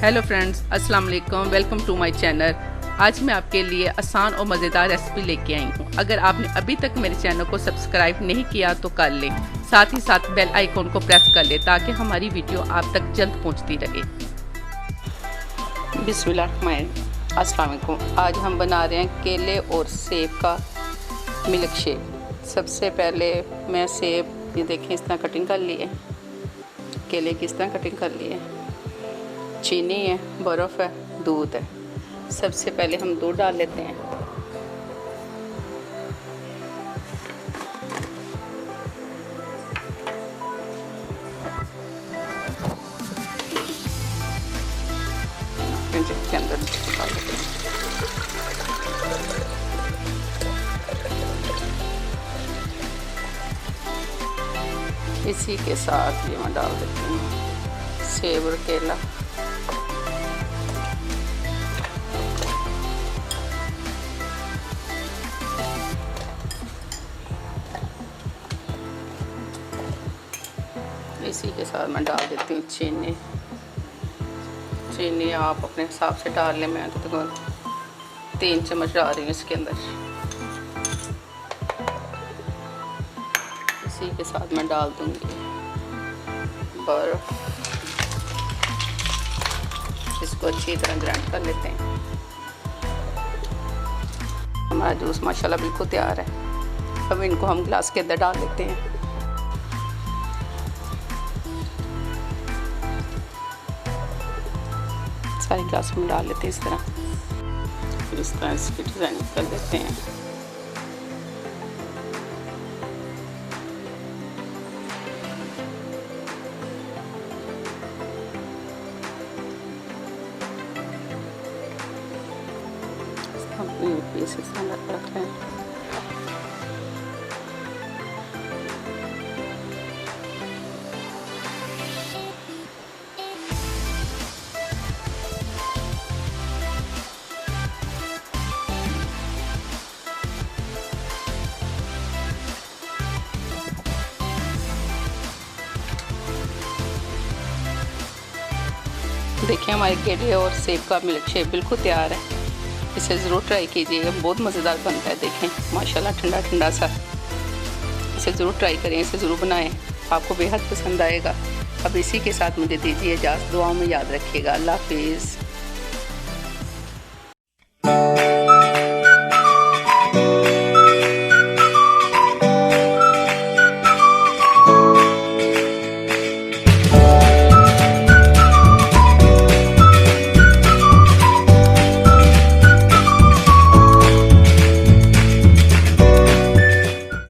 Hello friends, अस्सलाम वालेकुम। Welcome to my channel. आज मैं आपके लिए आसान और मज़ेदार रेसिपी लेके आई हूँ। अगर आपने अभी तक मेरे चैनल को सब्सक्राइब नहीं किया तो कर लें, साथ ही साथ बेल आइकॉन को प्रेस कर लें ताकि हमारी वीडियो आप तक जल्द पहुँचती रहे। बिस्मिल्लाह, अस्सलाम वालेकुम। आज हम बना रहे हैं केले और सेब का मिल्क शेक। सबसे पहले मैं सेब ये देखें इस तरह कटिंग कर लिए, केले की इस तरह कटिंग कर लिए, चीनी है, बर्फ़ है, दूध है। सबसे पहले हम दूध डाल लेते हैं। के अंदर डाल लेते हैं। इसी के साथ ये मैं डाल देती हूँ सेब और केला। इसी के साथ मैं डाल देती हूँ चीनी। चीनी आप अपने हिसाब से डाल लें, मैं तो 3 चम्मच डाल रही हूँ इसके अंदर। इसी के साथ मैं डाल दूँगी बर्फ़। इसको अच्छी तरह ग्राइंड कर लेते हैं। हमारा जूस माशाल्लाह बिल्कुल तैयार है। अब इनको हम गिलास के अंदर डाल लेते हैं। सारे ग्लास में डाल लेते हैं इस तरह। फिर इस तरह इसकी डिज़ाइन कर देते हैं। पीस इस तरह रख लें। देखिए हमारे केले और सेब का मिल्क शेक बिल्कुल तैयार है। इसे ज़रूर ट्राई कीजिएगा, बहुत मज़ेदार बनता है। देखें माशाल्लाह ठंडा ठंडा सा। इसे ज़रूर ट्राई करें, इसे ज़रूर बनाएं, आपको बेहद पसंद आएगा। अब इसी के साथ मुझे दीजिए इजाज़त। दुआओं में याद रखिएगा। अल्लाह हाफिज़।